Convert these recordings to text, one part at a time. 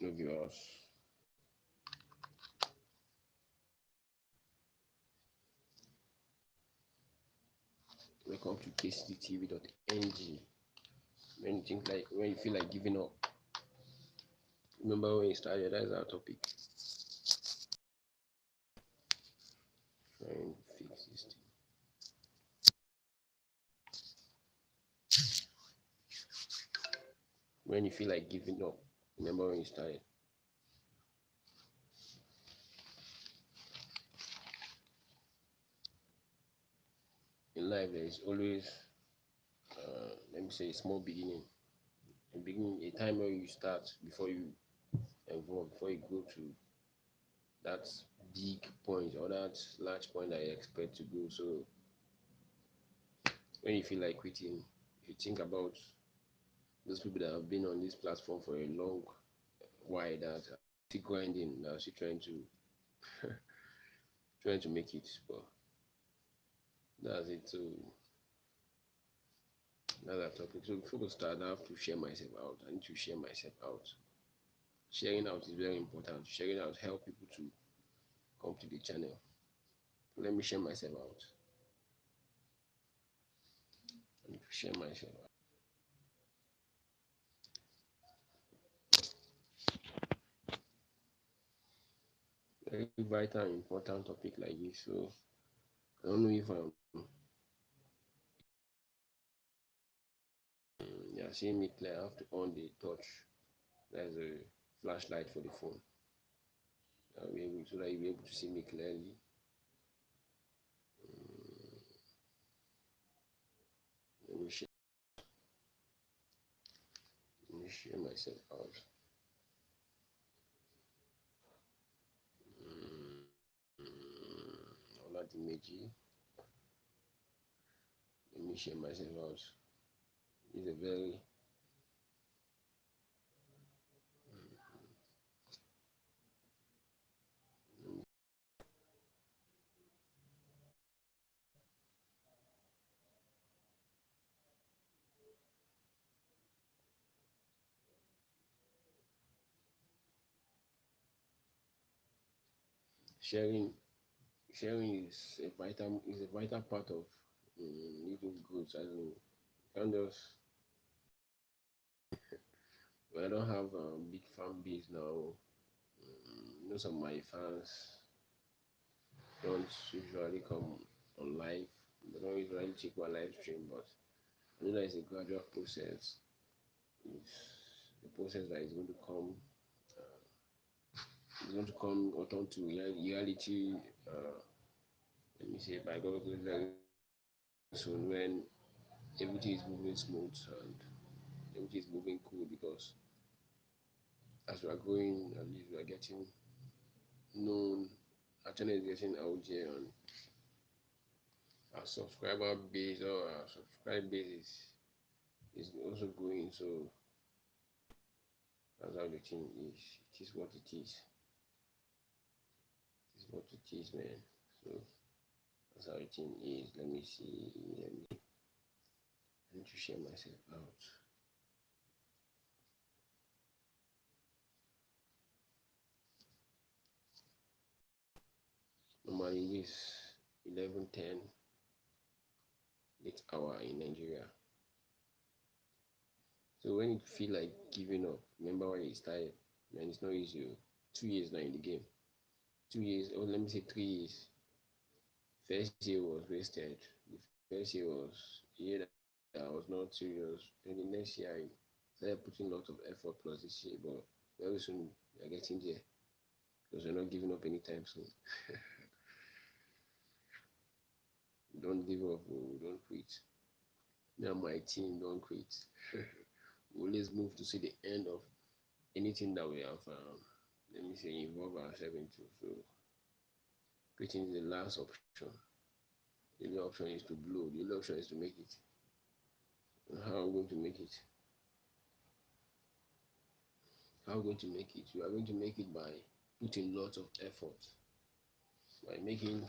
No viewers. Welcome to kcttv.ng. When you feel like giving up, remember when you started. That's our topic. Try and fix this thing. When you feel like giving up, remember when you started. In life, there is always, let me say, a small beginning. A time where you start before you evolve, before you go to that big point or that large point that you expect to go. So when you feel like quitting, you think about those people that have been on this platform for a long while that are still grinding, that are still trying to make it. But that's it. So that's our topic. So before we start, I have to share myself out. I need to share myself out. Sharing out is very important. Sharing out help people to come to the channel. Let me share myself out. I need to share myself out. Very vital and important topic like this. So I don't know if you're seeing me clear. I have to on the touch. There's a flashlight for the phone. So that you'll be able to see me clearly. Let me share, let me share myself out. Oladimeji. Let me share myself out. It's a very sharing sharing is a vital part of living goods. I don't know. You can't just well, I don't have a big fan base now. Most of my fans don't usually come on live. They don't usually check my live stream, but I know that it's a gradual process. It's a process that is going to come. It's going to come or turn to reality. Let me say by God very soon when everything is moving smooth and everything is moving cool because as we are going, at least we are getting known. Our channel is getting out there, and our subscriber base or our subscribe base is also growing. So that's how the thing is. It is what it is. It is what it is, man. So that's how the thing is. Let me see. I need to share myself out. Normally it is 11:10 late hour in Nigeria. So when you feel like giving up, remember when you started. Man, it's not easy. 2 years now in the game. 2 years, or let me say 3 years. First year was wasted. The first year was a year that I was not serious. Then the next year I started putting lots of effort plus this year, but very soon we are getting there because we're not giving up anytime soon. Don't give up, don't quit. Me and my team don't quit. We always move to see the end of anything that we have let me say involve ourselves into. So quitting is the last option. The only option is to blow. The only option is to make it. And how are we going to make it? How are we going to make it? We are going to make it by putting lots of effort, by making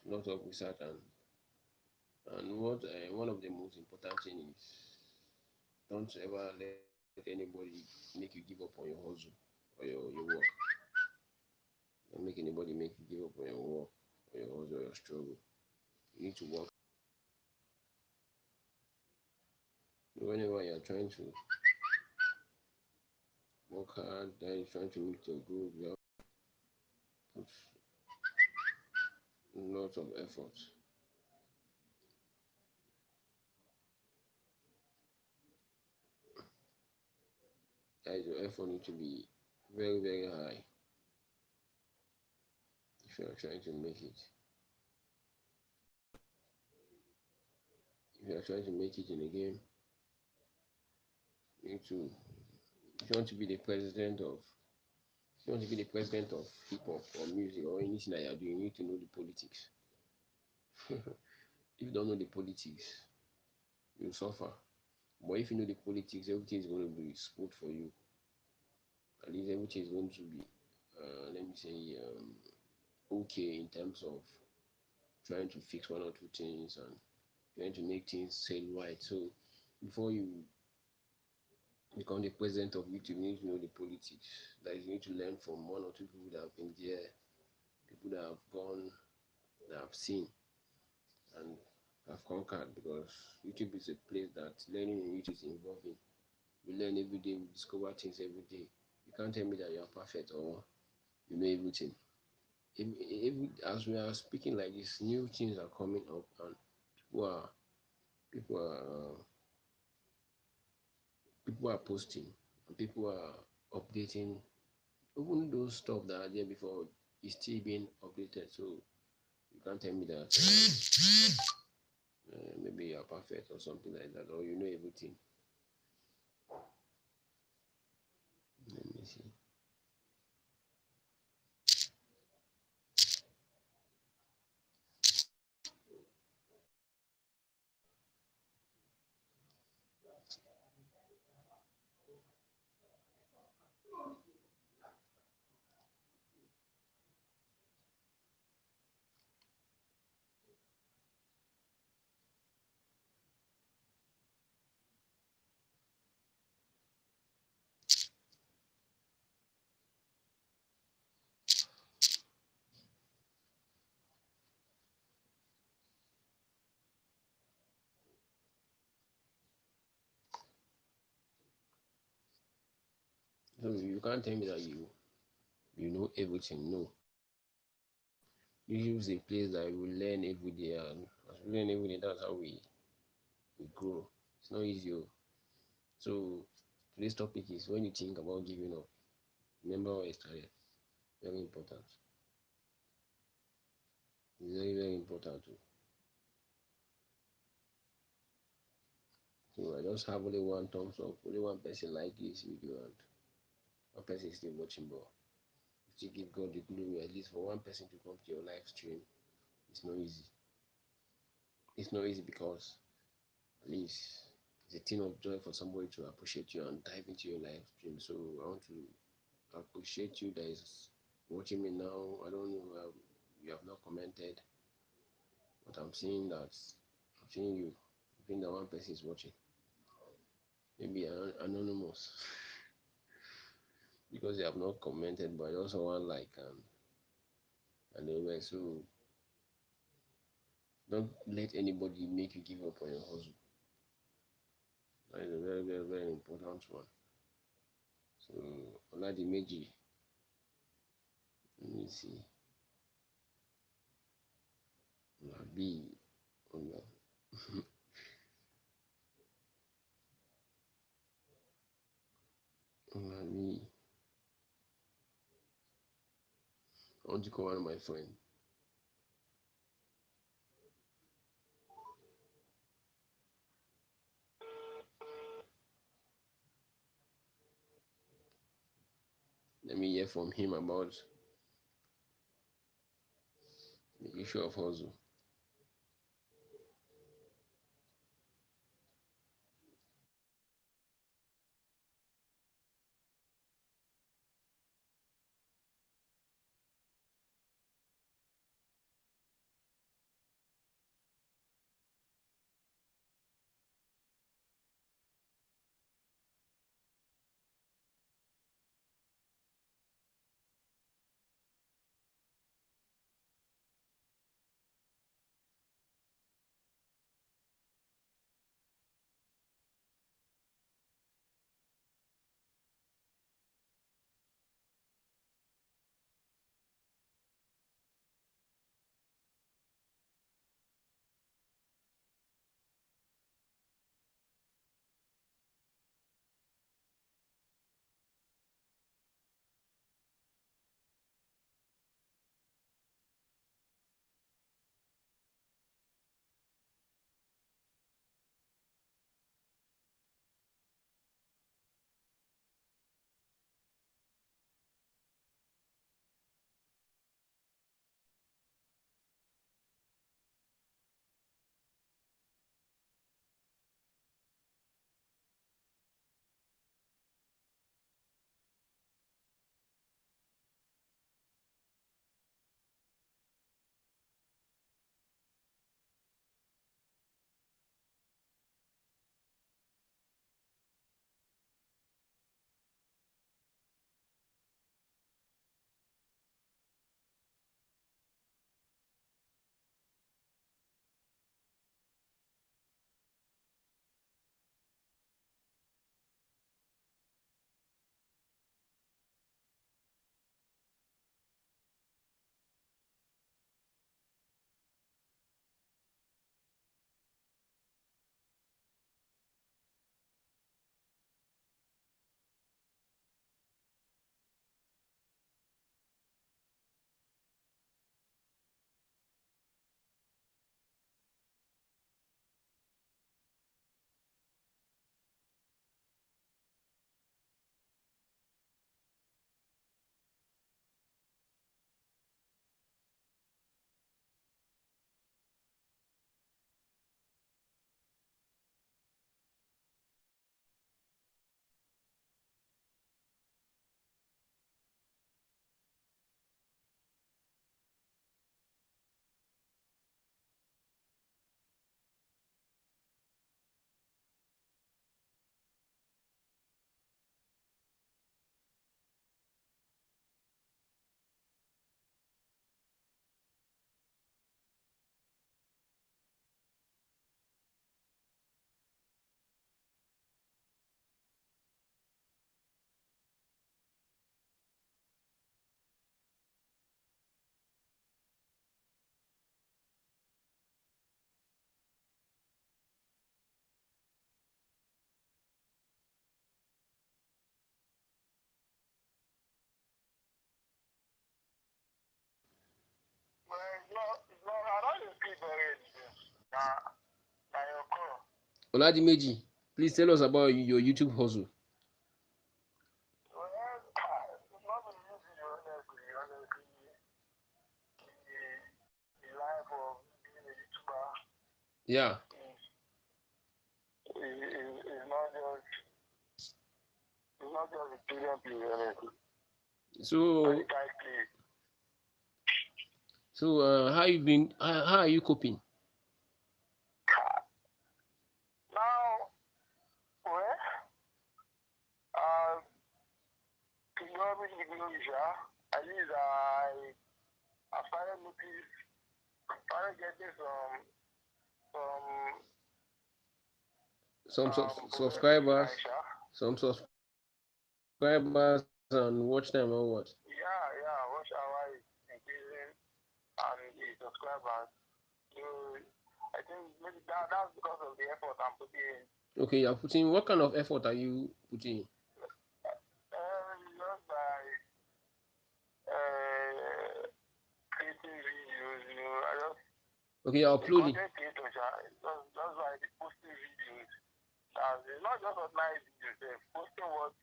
lots of research, and what one of the most important thing is don't ever let anybody make you give up on your hustle. up on your work, or your hustle, or your struggle. You need to work. Whenever you're trying to work hard, then you're trying to meet your goal, you have to put lots of effort. That is, your effort need to be very, very high if you are trying to make it. If you are trying to make it in a game, you need to. If you want to be the president of, if you want to be the president of hip hop or music or anything that you are doing, you need to know the politics. If you don't know the politics, you'll suffer. But if you know the politics, everything is going to be smooth for you. At least everything is going to be, let me say, okay in terms of trying to fix one or two things and trying to make things sail right. So before you become the president of YouTube, you need to know the politics. That is, you need to learn from one or two people that have been there, people that have gone, that have seen, and have conquered. Because YouTube is a place that learning in YouTube is involving. We learn every day, we discover things every day. You can't tell me that you are perfect or you know everything. As we are speaking like this, new things are coming up, and people are people are people are posting, and people are updating. Even those stuff that are there before is still being updated. So you can't tell me that maybe you are perfect or something like that, or you know everything. Let me see. So you can't tell me that you know everything. No, you use a place that you learn every day, and as we learn every day, that's how we grow. It's not easy. Oh. So today's topic is when you think about giving up, remember where it started. Very important. It's very, very important too. So I just have only one thumbs up, only one person like this video, and one person is still watching, but to give God the glory, at least for one person to come to your live stream, it's not easy. It's not easy because at least it's a thing of joy for somebody to appreciate you and dive into your live stream. So I want to appreciate you that is watching me now. I don't know, you have not commented, but I'm seeing you. I think that one person is watching. Maybe anonymous because they have not commented, but I also want like and the rest. So don't let anybody make you give up on your hustle. That is a very, very, very important one. So Oladimeji, let me see. Olabi, Ola, Olabi. I want to call one of my friends. Let me hear from him about the issue of hustle. Now your call. Oladimeji, please tell us about your YouTube hustle. Well, it's not been easy, honestly. The life of being a YouTuber Yeah. is not just a brilliant play, honestly. So, how you been? How are you coping? Now, well, to be honest with you, at least I started getting Some progressive subscribers, some subscribers and watch time or what? Yeah, watch hour is increasing and the subscribers. So I think maybe that's because of the effort I'm putting in. Okay, you're putting. What kind of effort are you putting in? Just by creating videos, I just Okay, you're uploading. content creator, just by posting videos. It's not just ordinary videos, posting what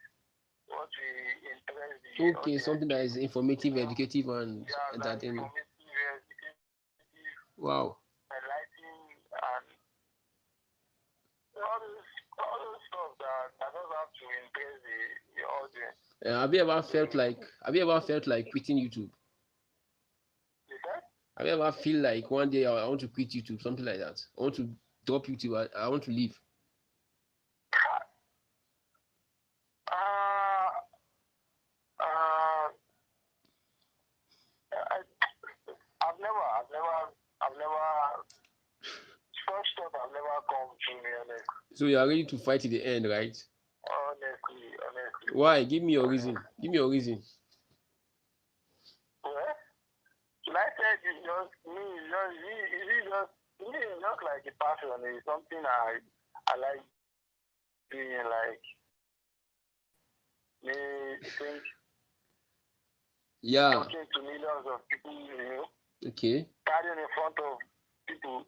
we interest the Okay, audience. something that is informative, educative, and Like entertaining. informative, educative, Wow. enlightening, and all those stuff that doesn't have to impress the audience. Have you ever felt like quitting YouTube? You said? Have you ever feel like one day I want to quit YouTube, something like that? I want to drop YouTube. I want to leave. Uh, uh, I've never, such stuff I've never come to me, honestly. So you are ready to fight to the end, right? Honestly. Why? Give me your reason. Give me your reason. Well, like I said, it's just me, it's just like a passion. It's something I like doing, like me think Yeah. talking to millions of people, Okay. standing in front of people,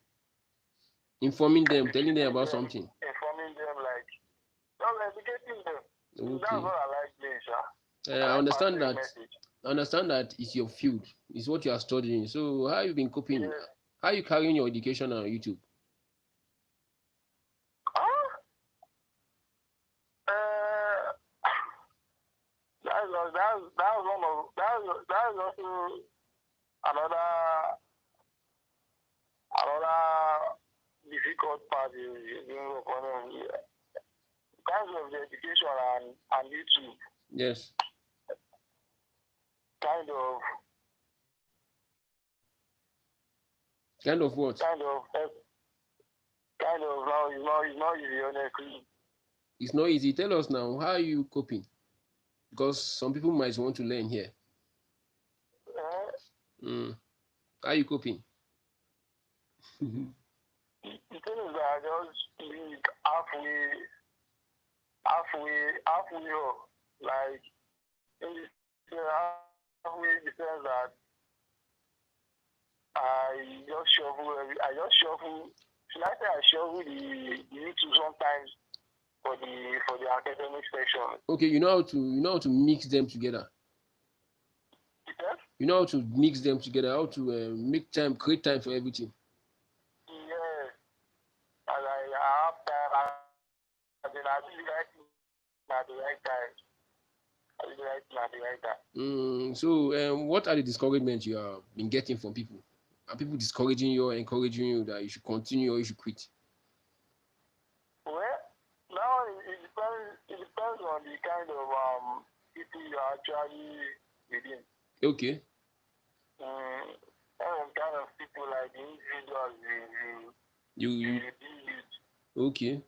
informing them, telling them about something. Informing them, like just educating them. Okay. That's what I like doing, sir. I understand that. I understand that it's your field. It's what you are studying. So how you been coping? Yeah. How are you carrying your education on YouTube? That's also another difficult part is being upon because of the education and YouTube. Yes. Kind of what? Kind of now it's not easy, honestly. It's not easy. Tell us now, how are you coping? Because some people might want to learn here. How are you coping? The thing is that I just leave halfway up. Like in the halfway in the sense that I just shuffle. Should I say I shuffle the YouTube sometimes for the academic section? Okay, you know how to mix them together. Yes? You know how to mix them together. How to make time, create time for everything. Yes. And I have time. I do the right thing at the right time. I do the right thing at the right time. So, what are the discouragements you have been getting from people? Are people discouraging you or encouraging you that you should continue or you should quit? Well, now it depends on the kind of people you are actually within. Okay. Kind of people like the individuals you okay.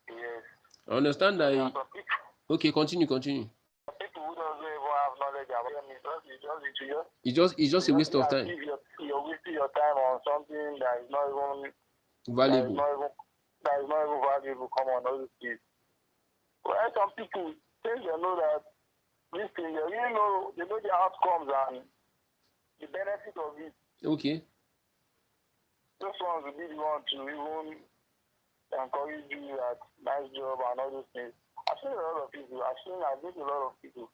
Yes. I understand that. Okay, continue. People who don't even have knowledge about them, it's just a waste of time. You're wasting your time on something that is not even valuable. That is not even valuable. Come on, all these things. Well, some people think they know that this thing, they know the outcomes and the benefit of it. Okay. those ones will be the one to even encourage you at nice job and all those things. I've seen a lot of people. I've met a lot of people.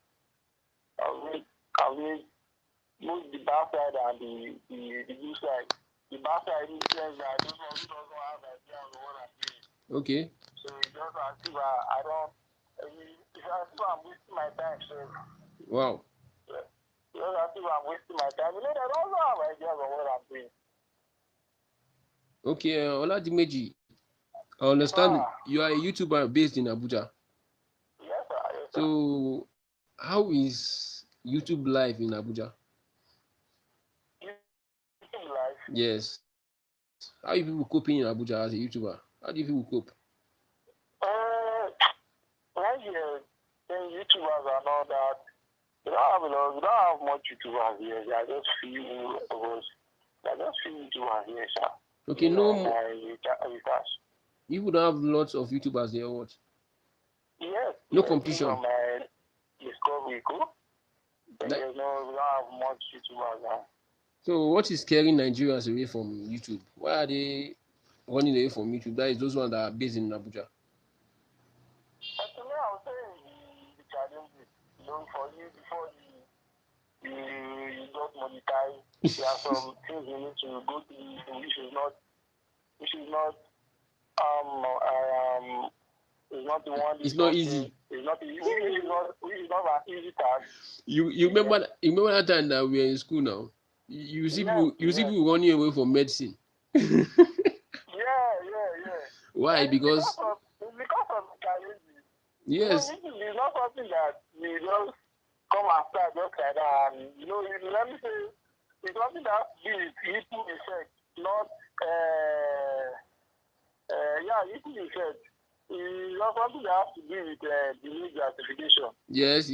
I've met both the bad side and the good side. The bad side is that those ones who don't have idea of what I'm doing. Okay. So it's just as if I don't. It's as if I'm wasting my time. So. Wow. It's as if I'm wasting my time. You know, they don't have ideas of what I'm doing. Okay, Oladimeji, I understand you are a YouTuber based in Abuja. Yes, sir. Yes, sir. So, how is YouTube live in Abuja? YouTube live? Yes. How are you people coping in Abuja as a YouTuber? How do you people cope? Right here, YouTubers are not that. We don't have much YouTubers here. There are just few of us. There are just few YouTubers here, sir. Okay, no. You would have lots of YouTubers there, what? Yes. No competition. On my Discovery group. We don't have much YouTubers now. So, what is scaring Nigerians away from YouTube? Why are they running away from YouTube? That is those ones that are based in Abuja. To me, I would say the challenges. You know, for you before you got monetized, there are some things you need to go through, which is not the one. It's not easy. It's not easy. Which is not an easy task. You remember that time that we were in school now? You see people running away from medicine. Yeah. Why? And because of the challenges. Yes. You know, it's not something that we just come after just like that. And, let me say, it's something that is equal effect, not equal effect. It's not something that has to do with delay gratification. Yes.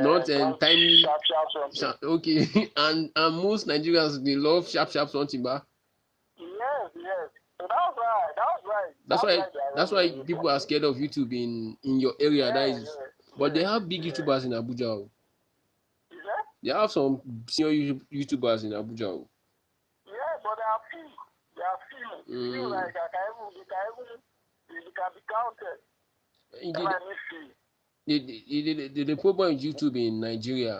Not timely. Sharp something. Okay, and most Nigerians, they love sharp something, ba. Yes. So that's why people are scared of YouTube in your area. But they have big YouTubers in Abuja. They have some senior YouTubers in Abuja. Yeah, but they are few. Few like they can be counted. The problem with YouTube in Nigeria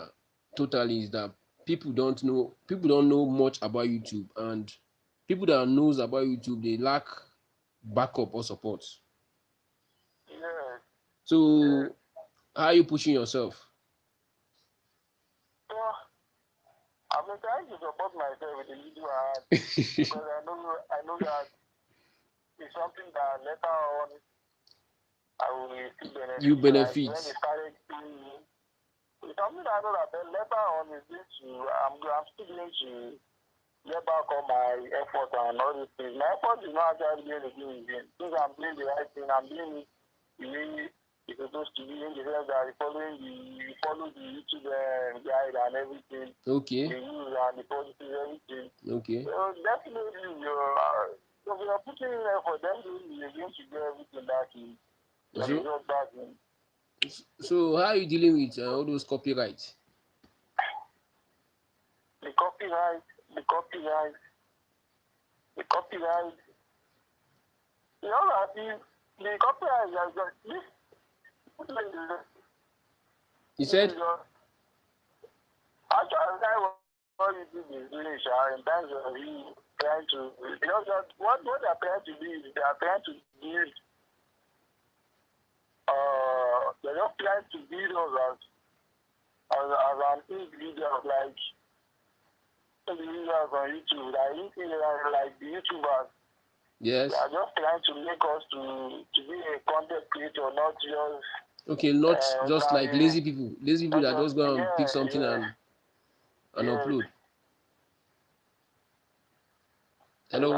totally is that people don't know much about YouTube, and people that knows about YouTube, they lack backup or support. Yeah. So how are you pushing yourself? I've been trying to support myself with the video I had because I know that it's something that later on I will see benefit. You benefit. When they started doing it's something that I know that later on is going to I'm still going to get back on my effort and all these things. My effort is not actually doing anything in vain. Since I'm doing the right thing, I'm doing it the way it's supposed to be, in the sense that you follow the YouTube guide and everything. Okay. The rules and the policies, everything. Okay. So definitely, if you are putting in effort, then you're going to get everything back in. So how are you dealing with all those copyrights? The copyright. You know that the copyright is just this. You said? Actually, what you do is really in terms of you trying to, what they are trying to do is they are trying to build, they're just trying to build us as an individual, like individuals on YouTube, like the YouTubers. Yes. They are just trying to make us to be a content creator, not just. Okay, not just like lazy people that just go and pick something and upload. Hello.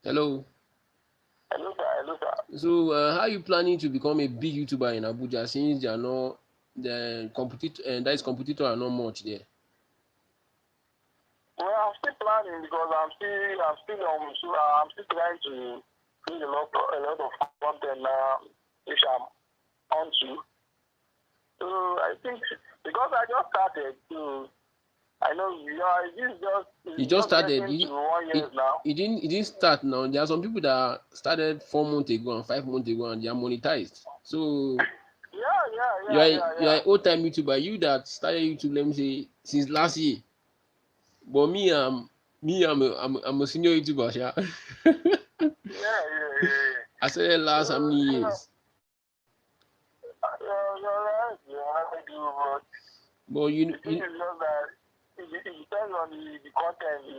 Hello, sir. So, how are you planning to become a big YouTuber in Abuja since there are no competitor are not much there? Well, I'm still planning because I'm still trying to create a lot of content now, which I'm onto. So I think because I just started, so I know, this You just started. getting to 1 year now. It didn't start now. There are some people that started 4 months ago and 5 months ago and they are monetized. So you are an old time YouTuber. You that started YouTube, let me say, since last year. But I'm a senior YouTuber, sha. I started last how many years? But the thing is just that it depends on the content the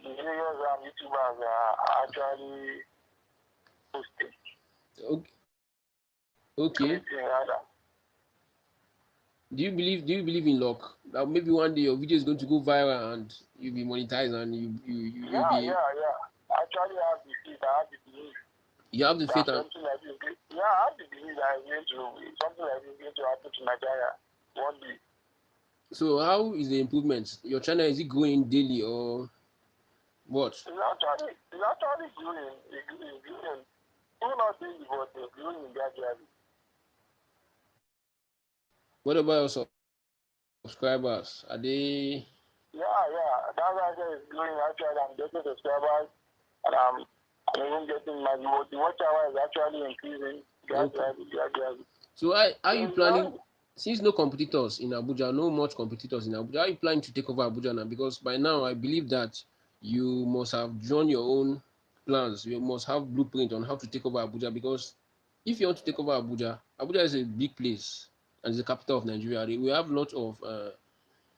videos and YouTubers are actually posting. Okay. Do you believe in luck? That maybe one day your video is going to go viral and you'll be monetized and you'll be. Actually, I have the faith. I have the belief. You have the faith and. Something like this. Yeah, I have the belief that something like this is going to happen to Nigeria one day. So how is the improvement? Your channel, is it growing daily or what? It's actually growing. It's growing. Even not daily, but it's growing gradually. What about your subscribers? Are they? Yeah. That's why I say it's growing. Actually, I'm getting subscribers, and I'm even getting my the watch hour is actually increasing gradually. So are you planning? Since no competitors in Abuja, no much competitors in Abuja, are you planning to take over Abuja now? Because by now I believe that you must have drawn your own plans. You must have blueprint on how to take over Abuja. Because if you want to take over Abuja, Abuja is a big place and it's the capital of Nigeria. We have a lot of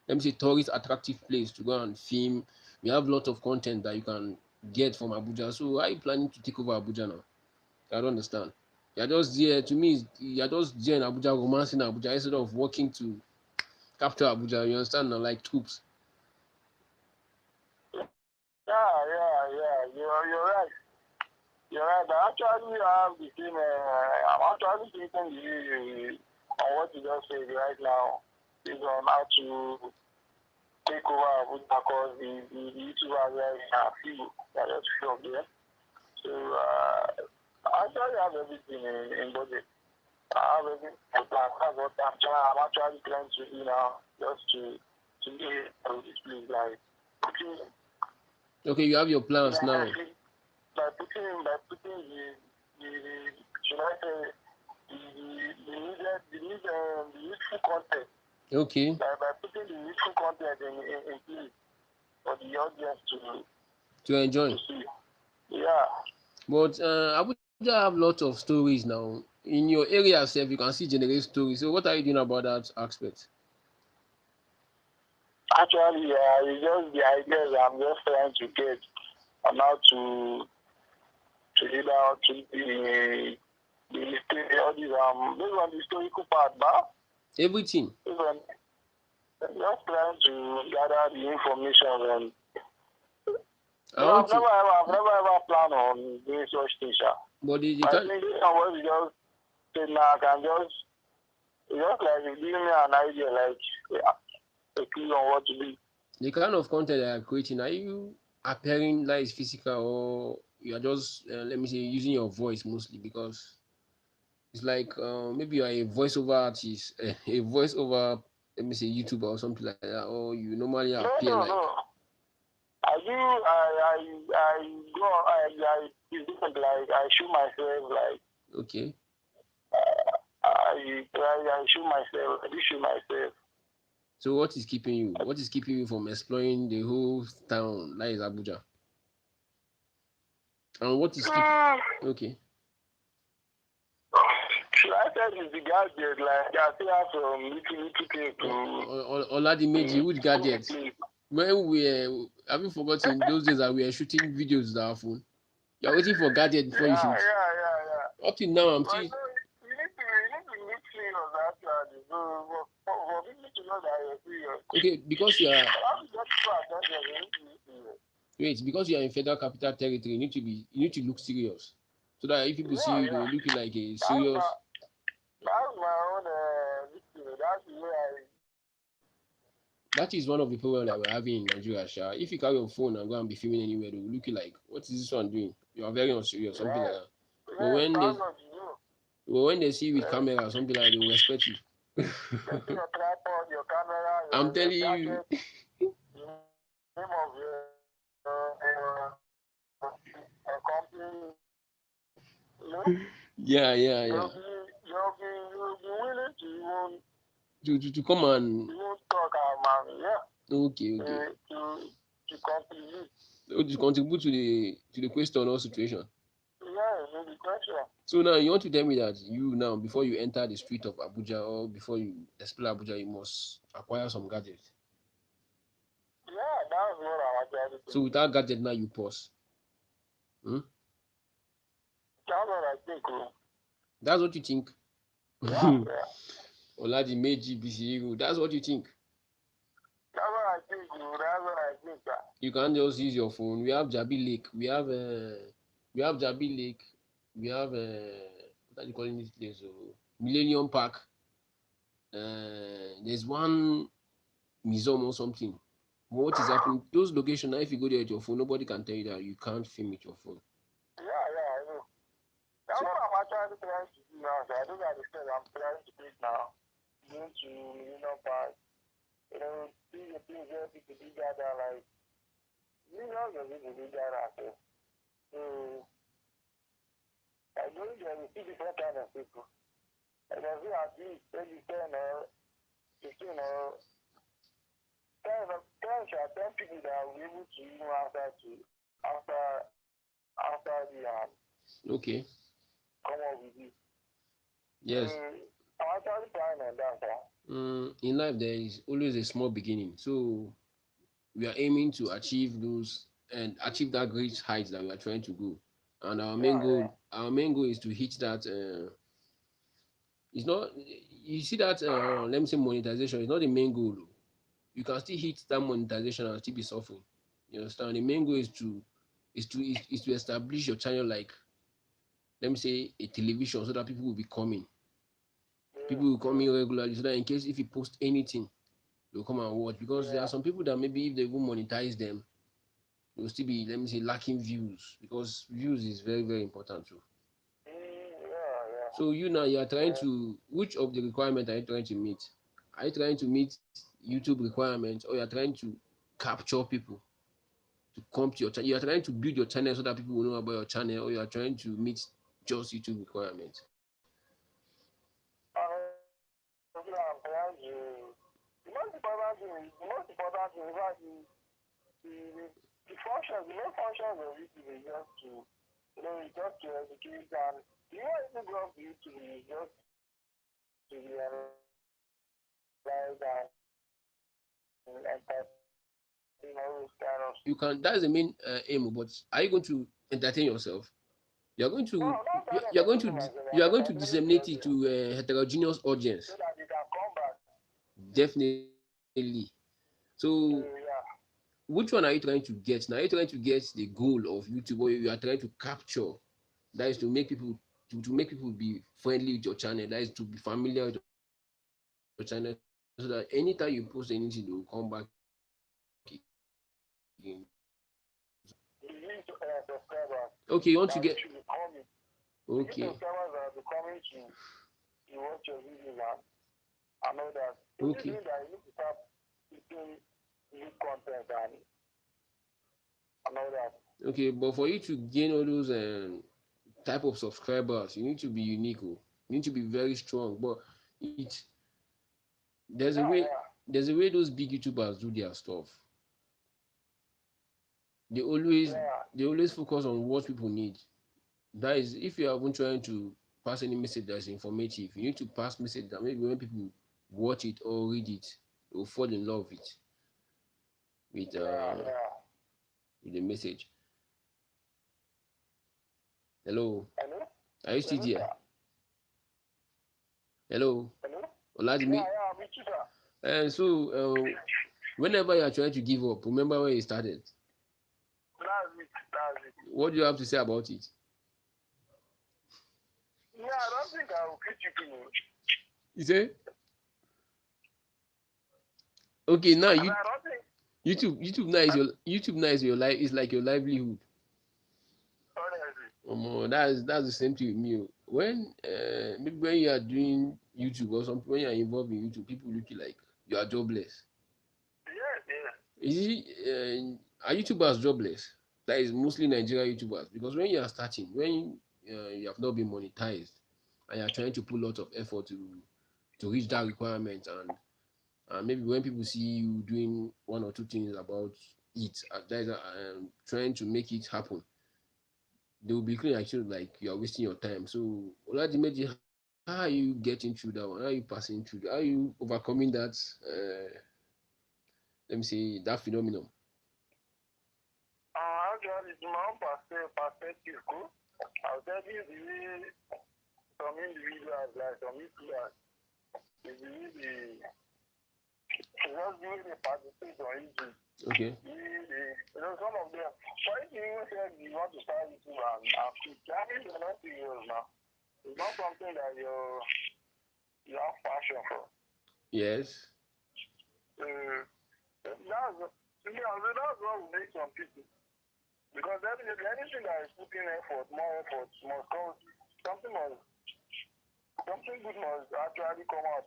let me say tourist attractive place to go and film. We have a lot of content that you can get from Abuja. So are you planning to take over Abuja now? I don't understand. You're just there, to me, you're just there in Abuja, romancing Abuja instead of working to capture Abuja. You understand now, like troops. Yeah. You're right. You're right. I actually have the same. I'm actually thinking on what you just said right now is on how to take over Abuja because the YouTubers are few. They're just few of them. So I actually have everything in budget. I have everything in plan. That's what I'm actually trying to do now, just to get out of this place. Like, okay, you have your plans now. By putting the should I say the useful content. Okay. By putting the useful content in place for the audience to enjoy. To see. Yeah. But Abuja have lots of stories now. In your area itself, you can see generate stories. So what are you doing about that aspect? Actually, it's just the ideas I'm just trying to get on how to read out to the all these based on the historical part, but everything. Just trying to gather the information and I've never ever planned on doing such things. But I think this one was just say now I can just like give me an idea, like a clue on what to do. The kind of content that you're creating, are you appearing that is physical or you are just let me say using your voice mostly? Because it's like maybe you are a voiceover artist, a voiceover, let me say YouTuber or something like that, or you normally appear No. like. I shoot myself like. Okay. I shoot myself. I do shoot myself. So what is keeping you? What is keeping you from exploring the whole town that is Abuja? And what is keeping? Okay. Should I tell you the gadget? Like I still have some little things to. Oladimeji, which gadget? When we have you forgotten those days that we were shooting videos with our phone? You are waiting for gadget before you shoot. Yeah. Up till now, I'm still. You need to look serious actually. So for people to know that you're serious. Okay, because you are. Wait, because you are in Federal Capital Territory, you need to look serious, so that if people see you, they will look like a serious. That's my own. That's the way That is one of the problems that we're having in Nigeria, Sha. If you carry your phone and go and be filming anywhere, they will look you like, what is this one doing? You are very unserious, something like that. But when they see you with camera or something like that, they will respect you. Getting your tripod, your camera, I'm your telling you. jacket, the name of your company, you know, Yeah, yeah, yeah. you'll be willing to To come and even talk about, yeah, okay, okay. to contribute. To contribute to the question or situation. Yeah, in the question. So now you want to tell me that you now before you enter the street of Abuja or before you explore Abuja, you must acquire some gadgets. Yeah, that's what I actually So think. without gadget now you pause. Hmm? That's what I think. Oh. That's what you think. Yeah, yeah. Olaji Meji BC, that's what you think. That's what I think. Oh. That's what I think. You can't just use your phone. We have Jabi Lake. We have Jabi Lake. We have what are you calling this place? Oh, Millennium Park. There's one museum or something. What is happening? Those locations now, if you go there with your phone, nobody can tell you that you can't film with your phone. Yeah, yeah, I know. That's So, what I'm actually trying to do now. So I think I said I'm trying to do it now. Going to Park. You know, see the things where people do gather, like millions of people do gather. So I go there, you see different kind of people. And I see at least maybe 10 or 15 or 10 people that are able to even after the okay. come up with it. Yes. I'm actually trying on that. In life, there is always a small beginning. So we are aiming to achieve those and achieve that great height that we are trying to go. And Yeah, yeah. our main goal is to hit that. It's not. You see that. Let me say monetization is not the main goal. Oh. You can still hit that monetization and still be suffering. You understand? The main goal is to establish your channel like let me say a television so that people will be coming. People will come in regularly so that in case if you post anything, they'll come and watch. Because there are some people that maybe if they even monetize them, they'll still be let me say lacking views because views is very, very important too. Yeah. So you now you are trying to which of the requirement are you trying to meet? Are you trying to meet YouTube requirements or you are trying to capture people to come to your channel? You are trying to build your channel so that people will know about your channel or you are trying to meet just YouTube requirements? I'm trying to. The most important thing is that the functions, the main functions of YouTube is just to, just to educate and the way I go up YouTube is just to realize and all those kind of. You can that's the main aim, but are you going to entertain yourself? You are going No, to not that you are going entertaining to myself. you I'm are going to entertaining the disseminate it audience to a heterogeneous so audience. that they can come back. Definitely. So Yeah. which one are you trying to get? Now are you trying to get the goal of YouTube or you are trying to capture? That is to make people to make people be friendly with your channel. That is to be familiar with your channel so that anytime you post anything, they will come back again. The new subscribers Okay, you want to that get should be coming. The new okay. subscribers that will be coming to watch your videos and all that. It Okay. means that you need to start putting new content and all that. Okay, but for you to gain all those type of subscribers, you need to be unique. Oh. You need to be very strong. But it there's a way Yeah. there's a way those big YouTubers do their stuff. They always Yeah. they always focus on what people need. That is, if you are even trying to pass any message that's informative, you need to pass message that maybe when people watch it or read it, they will fall in love with uh Yeah. with the message. Hello, Hello? are you still Hello, there? sir. Hello, Hello? Oladimi. Yeah, I'm with you, sir. And so whenever you are trying to give up, remember where you started. That's it. What do you have to say about it? Yeah, I don't think I will quit YouTube. You say okay now I you don't think, YouTube now is your life is like your livelihood. honestly. That's the same thing with me. Oh. When maybe when you are doing YouTube or something, when you're involved in YouTube, people look you like you are jobless. Yes, yes. Is it are YouTubers jobless? That is mostly Nigerian YouTubers because when you are starting, when you have not been monetized and you are trying to put a lot of effort to reach that requirement, and maybe when people see you doing one or two things about it, that is trying to make it happen, they will be looking at you like you are wasting your time. So Oladimeji, how are you getting through that one? How are you passing through? How are you overcoming that? Let me say that phenomenon. Actually, it's my own perspective, cool. I'll tell you the way some individuals, like some YouTubers, they believe just the way they participate on YouTube. Okay. Some of them, why do you say you want to start YouTube and quit? That means you're not serious now. It's not something that you have passion for. Yes. That's what will make some people. Because definitely anything that is putting effort, more effort, must come. Something good must actually come out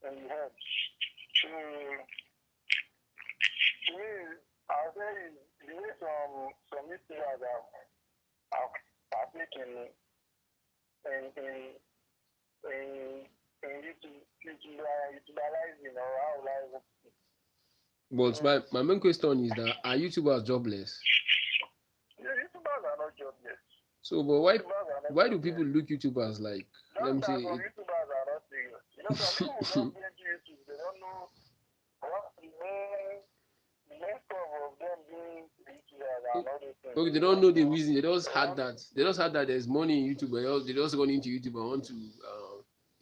in the head. To me, I'll say the way some YouTubers have partaken in YouTuberizing, or how will I put it? But my main question is that are YouTubers jobless? Yeah, YouTubers are not jobless. So, but why do people look YouTubers like? Let me say. YouTubers are not serious. Some people don't get YouTube. They don't know what the main stuff of them being YouTubers and all those things. Okay, they don't know the reason. They just had that. They just had that there's money in YouTube. They just gone into YouTube.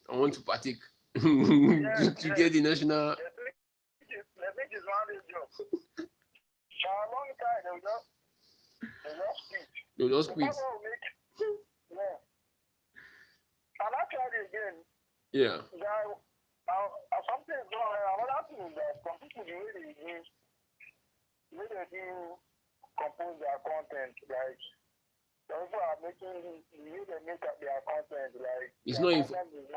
I want to partake to get the national. They think it's one day job. For a long time, they just quit. They'll just quit. Yeah. And actually, again, yeah. Something is wrong. Another thing is that some people, the way they do compose their content, like, some people are making the way they make up their content, like, it's not informative.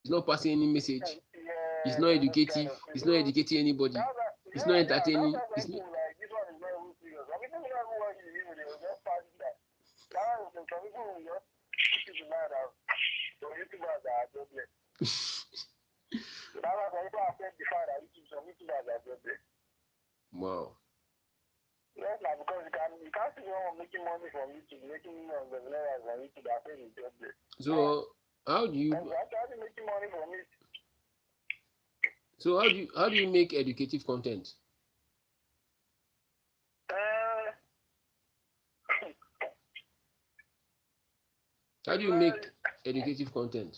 It's not passing any message. Yeah, it's not educative. It's not educating anybody. It's not entertaining. It's not. Like, this one is not even serious. Some people don't even watch the video. They will just pass it that. Some people will just keep it in mind that some YouTubers are jobless. That's why some people have said before that some YouTubers are jobless. Wow. Yes, now because you can't see someone making money from YouTube, making millions of dollars from YouTube, I think it's jobless. So how do you? Actually making money from it. So how do you make educative content? How do you make educative content?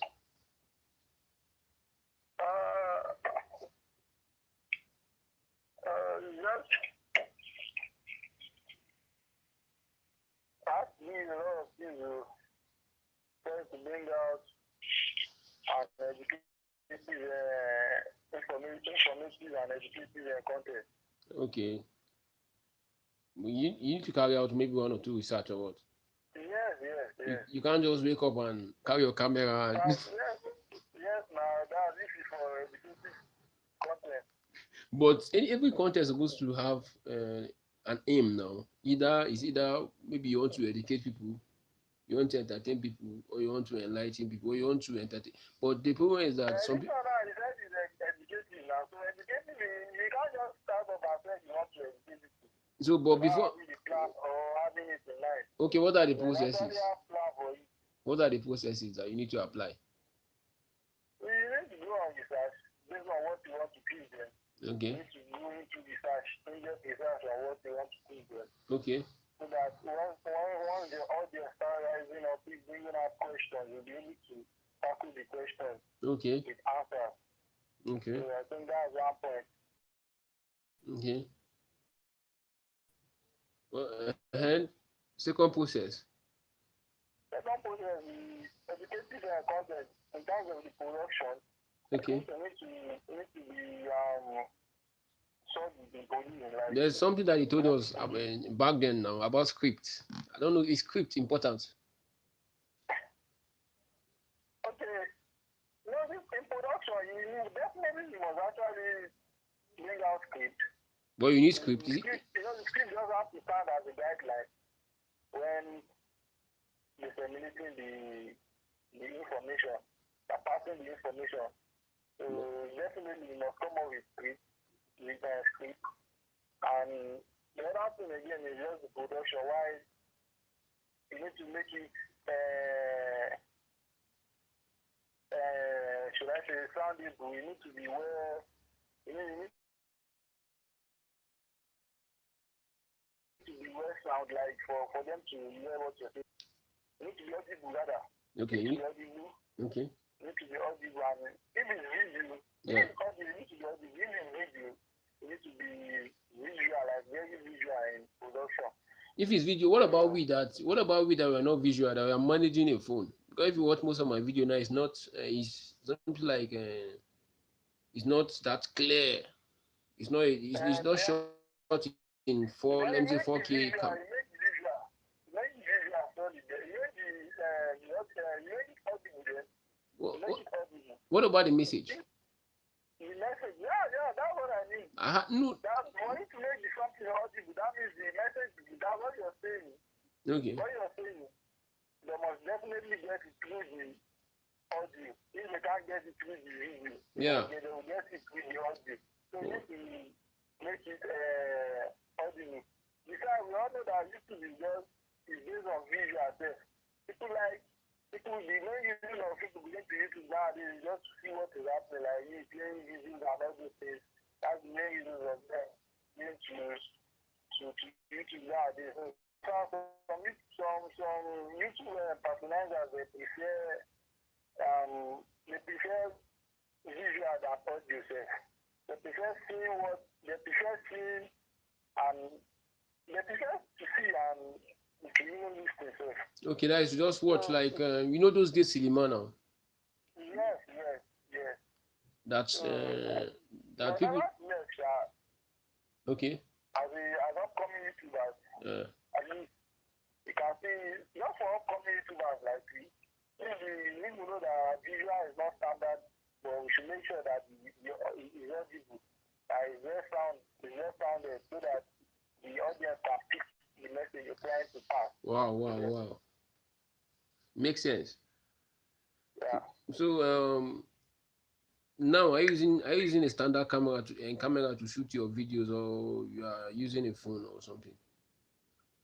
Just ask me a lot of things to bring out an educative, informative and educative content. Okay. You need to carry out maybe one or two research or what? Yes. You can't just wake up and carry your camera and. Yes, now that's if it's for educative content. But every content is supposed to have an aim now. Either maybe you want to educate people, you want to entertain people, or you want to enlighten people, or you want to entertain. But the problem is that some people. Educating now. So educating, you can't just start up and say you want to educate people. So, but before. Okay, what are the processes? What are the processes that you need to apply? You need to do on research based on what you want to teach them. Okay. You need to go into research, research on what you want to teach them. Okay. So that once the audience start rising up, bringing up questions, you'll be able to tackle the questions. Okay. With answers. Okay. So I think that's one point. Okay. Well, and second process. Second process is educative content in terms of the production. Okay. It needs to be like, there's something that he told us back then now about script. I don't know, is script important? okay, in production, you definitely must actually bring out script. But you need script, is it? The script just have to stand as a guideline when disseminating the information, passing the information. So definitely you must come up with script, and the other thing again is just the production. Why you need to make it, should I say, soundable? You need to be well. You need to be well sound, like for them to hear what you're saying. You need to be audible, rather. Okay. You need to be audible. Okay. You need to be audible, and if it's video, Yeah. you need to be audible. If it's video, you need to be visual, like very visual in production. If it's video, what about we that we are not visual, that we are managing a phone? Because if you watch most of my video now, it's not it's something like it's not that clear. It's not shot in four, let me say 4K cam. What about the message? The message, yeah, that's what I mean. No. That's for you to make the something audible. That means the message, that's what you're saying. Okay. What you're saying, they must definitely get it through the audio. If they can't get it through the video, yeah, they will get it through the audio. So you need to make it audible. Because we all know that YouTube is based on visual test. People, the main reason of people going to YouTube nowadays is just to see what is happening, like you playing videos and all those things. That's the main reason of them going to YouTube nowadays. So some YouTube personalizers, they prefer visual than audio. They prefer seeing and they prefer to see and to even listen. Okay, that is just what, like those days cinema now. Yes. That's that people. Okay. As upcoming YouTubers, at least you can see, not for upcoming YouTubers like we know that visual is not standard, but we should make sure that it's audible, that it's well sounded, so that the audience can pick the message you're trying to pass. Wow. Makes sense. Yeah. So now are you using a standard camera to shoot your videos, or you are using a phone or something?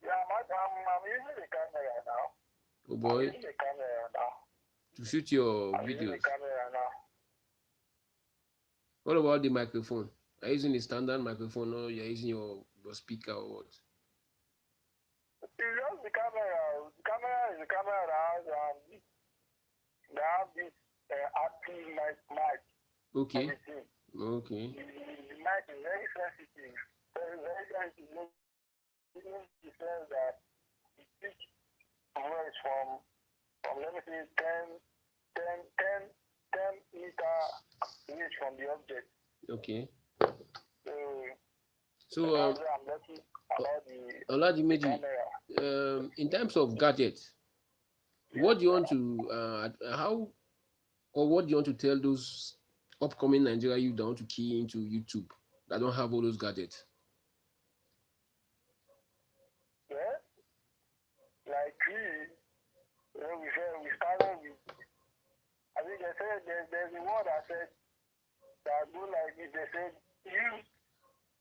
Yeah, I'm using the camera now. Oh boy. I'm using the camera now. To shoot your videos. Using the camera now. What about the microphone? Are you using a standard microphone, or you're using your speaker, or what? It's just the camera. The camera is the camera that has this active mic. Okay. Everything. Okay. The mic is very sensitive. Very sensitive. Even the sense that it speaks words from let me say 10 meter reach from the object. Okay. So I'm looking about the Oladimeji, camera. in terms of gadgets, what do you want to what do you want to tell those upcoming Nigeria youth that want to key into YouTube that don't have all those gadgets? Yeah, like we started with, I think they said there's a word that said that go like this. They said use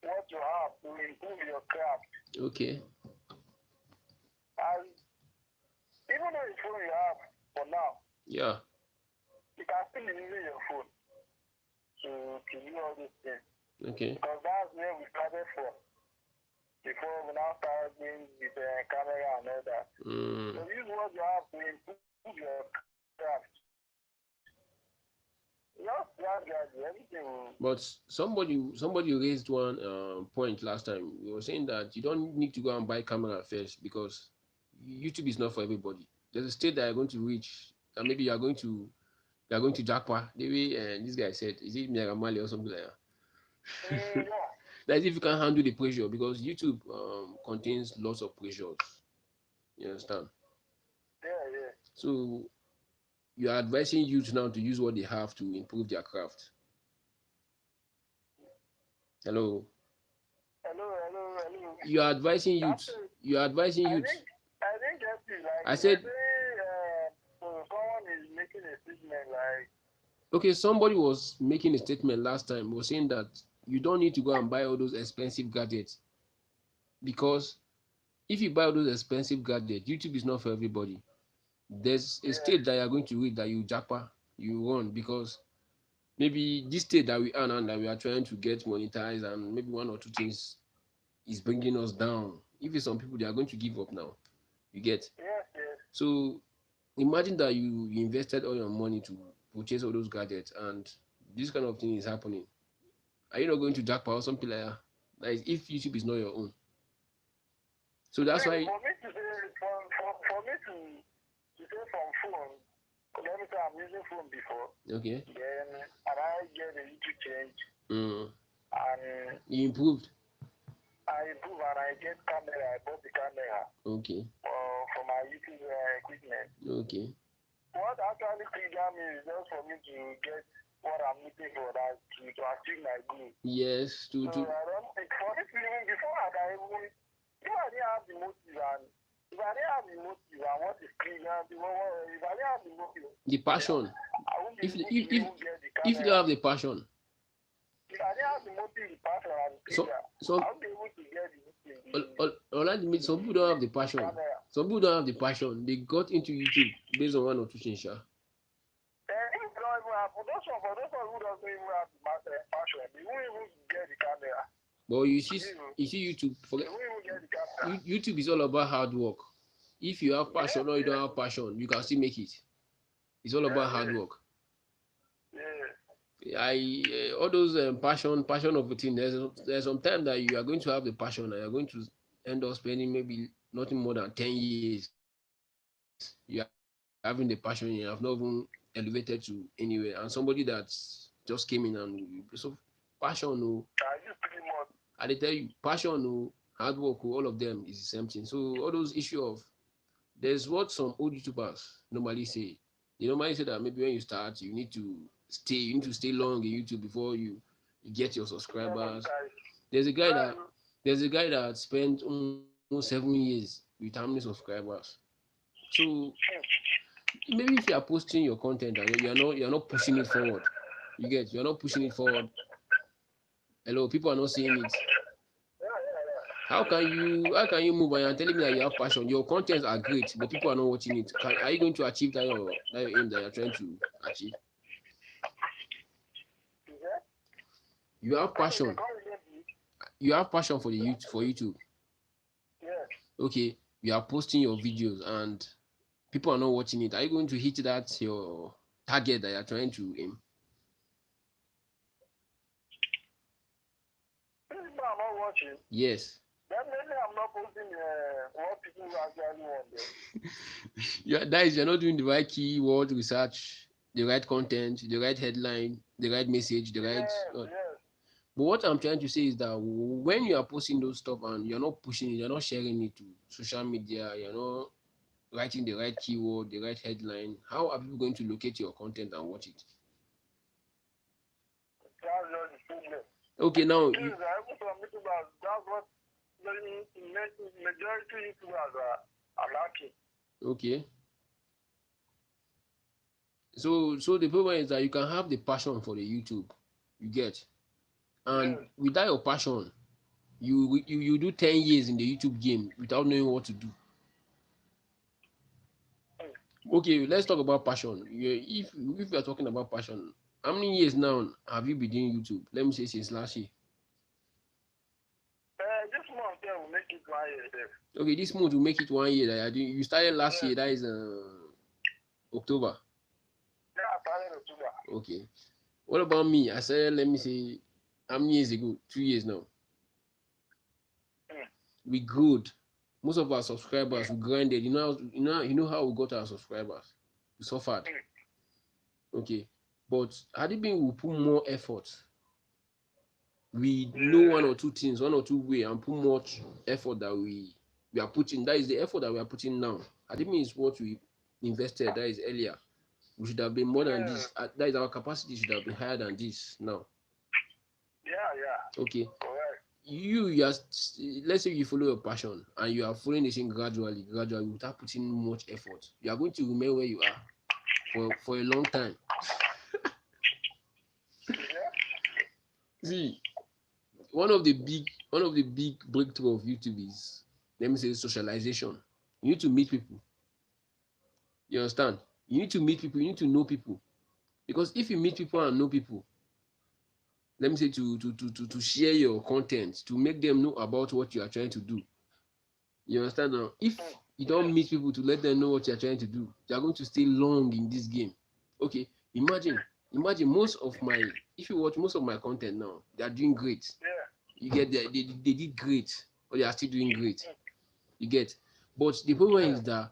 what you have to improve your craft. Okay. And even though it's phone you have for now, yeah, you can still be using your phone to do all these things. Okay. Because that's where we started from. Before we now started doing with the camera and all that. So use what you have to improve your craft. But somebody raised one point last time. We were saying that you don't need to go and buy camera first, because YouTube is not for everybody. There's a state that you're going to reach, and maybe you're going to jackpot. The way this guy said, is it Miramali or something like that? That's if you can handle the pressure, because YouTube contains lots of pressures. You understand? Yeah. So you are advising youth now to use what they have to improve their craft. Hello. Hello. You are advising youth. That's it. You are advising youth. I didn't get you. Like, I said, someone is making a statement like, okay, somebody was making a statement last time, was saying that you don't need to go and buy all those expensive gadgets, because if you buy all those expensive gadgets, YouTube is not for everybody. There's a state that you are going to reach that you jackpot, you run, because maybe this state that we are now, that we are trying to get monetized, and maybe one or two things is bringing us down. If it's some people, they are going to give up now. You get? yes. So imagine that you invested all your money to purchase all those gadgets, and this kind of thing is happening. Are you not going to jackpot or something like that? That is, if YouTube is not your own. So that's why. For me to say from phone, let me say I'm using phone before. Okay. Then and I get a little change. And you improved. I improve and I get camera. I bought the camera. Okay. For my YouTube equipment. Okay. What actually triggered me is just for me to get what I'm looking for, that to achieve my goal. Yes. So I don't think for this even before I even if I didn't have the motive and what is triggering, if I didn't have the motive, the passion. I won't be if able to even get the camera. If you don't have the passion. If I didn't have the motive, the passion and the trigger, I won't be able to get the motive. Some people don't have the passion. Some people don't have the passion. They got into YouTube based on one or two things. For those who don't even have the passion, they won't even get the camera. But you see YouTube. YouTube is all about hard work. If you have passion or you don't have passion, you can still make it. It's all about hard work. All those passion of a thing. There's some time that you are going to have the passion and you're going to end up spending maybe nothing more than 10 years. You are having the passion, you have not even elevated to anywhere, and somebody that just came in and so passion. I tell you, passion, hard work, all of them is the same thing. So all those issue of there's what some old YouTubers normally say. They normally say that maybe when you start, you need to stay long in YouTube before you get your subscribers. There's a guy that spent almost 7 years with how many subscribers. So maybe if you are posting your content and you're not pushing it forward, you're not pushing it forward. Hello, people are not seeing it. How can you move and you're telling me that you have passion? Your contents are great, but people are not watching it. Are you going to achieve that your aim that you're trying to achieve? You have passion. You have passion for YouTube. Okay, you are posting your videos and people are not watching it. Are you going to hit that your target that you're trying to aim? People are not watching. Yes. Then maybe I'm not posting what people actually want. You're not doing the right keyword research, the right content, the right headline, the right message, the right. Yes. But what I'm trying to say is that when you are posting those stuff and you're not pushing it, you're not sharing it to social media, you're not writing the right keyword, the right headline, how are people going to locate your content and watch it? Okay, now. That's what majority YouTubers are lacking. Okay. So the problem is that you can have the passion for the YouTube, you get, and without your passion, you do 10 years in the YouTube game without knowing what to do. Okay, let's talk about passion. If we are talking about passion, how many years now have you been doing YouTube? Let me say since last year. This month will make it 1 year. Okay, this month will make it 1 year. That you started last year. That is October. Yeah, I started October. Okay. What about me? I started, let me say, how many years ago? 2 years now. We grew. Most of our subscribers we grinded. You know how we got our subscribers. We suffered. Okay. But had it been we put more effort, we know one or two things, one or two ways, and put much effort that we are putting. That is the effort that we are putting now. Had it been is what we invested, that is earlier, We should have been more than this. That is our capacity should have been higher than this now. Yeah. Okay. Correct. You just, let's say you follow your passion and you are following the thing gradually, without putting much effort. You are going to remain where you are for a long time. See, one of the big breakthrough of YouTube is, let me say, socialization. You need to meet people. You understand? You need to meet people. You need to know people. Because if you meet people and know people, let me say, to share your content, to make them know about what you are trying to do. You understand now? If you don't meet people to let them know what you are trying to do, you are going to stay long in this game. Okay, imagine most of my, if you watch most of my content now, they are doing great. You get, they did great, or they are still doing great. You get, but the problem is that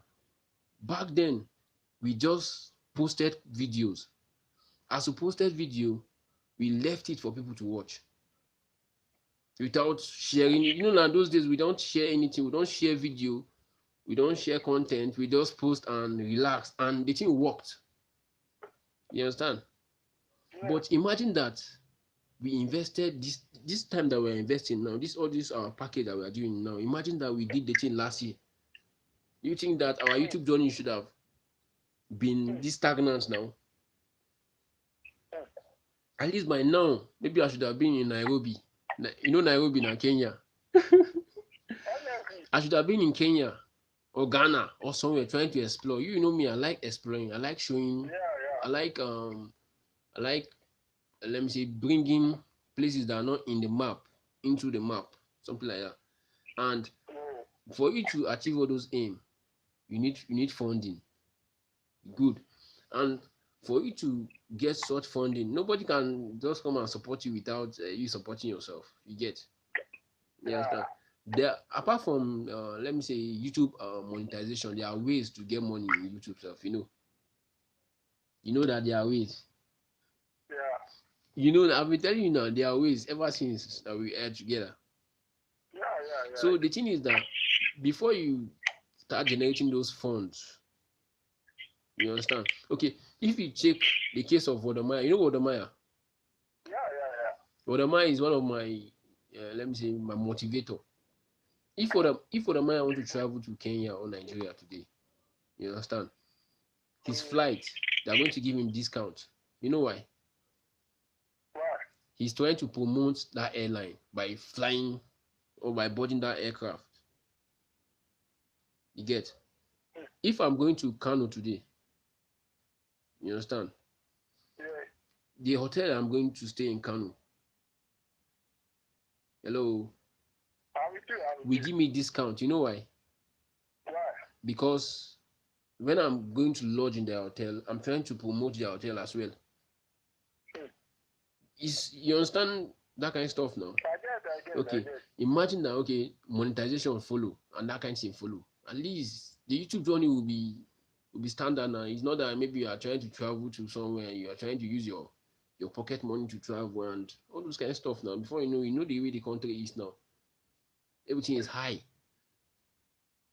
back then we just posted videos. As we posted video, we left it for people to watch without sharing. You know, now those days we don't share anything. We don't share video. We don't share content. We just post and relax, and the thing worked. You understand? But imagine that we invested this time that we're investing now, all this our package that we're doing now. Imagine that we did the thing last year. You think that our YouTube journey should have been this stagnant now? At least by now, maybe I should have been in Nairobi. You know Nairobi now, Kenya. I should have been in Kenya or Ghana or somewhere trying to explore. You know me, I like exploring. I like showing. I like let me say, bringing places that are not in the map into the map, something like that. And for you to achieve all those aims, you need funding. Good. And for you to get such funding, nobody can just come and support you without you supporting yourself. You get? You understand? There, apart from let me say YouTube monetization, there are ways to get money in YouTube stuff. You know that there are ways. You know, I've been telling you now, there are ways ever since that we are together. So the thing is that before you start generating those funds, you understand? Okay, if you check the case of Wodamaya, you know Wodamaya? Wodamaya is one of my, let me say, my motivator. If Wodamaya want to travel to Kenya or Nigeria today, you understand? His flight, they're going to give him discount. You know why? He's trying to promote that airline by flying or by boarding that aircraft. You get? If I'm going to Kano today, you understand? The hotel I'm going to stay in Kano, hello, will give me discount. You know why? Because when I'm going to lodge in the hotel, I'm trying to promote the hotel as well. You understand that kind of stuff now? Okay, imagine that. Okay, monetization will follow and that kind of thing follow. At least the YouTube journey will be standard now. It's not that maybe you are trying to travel to somewhere, you are trying to use your pocket money to travel and all those kind of stuff now. Before you know the way the country is now. Everything is high.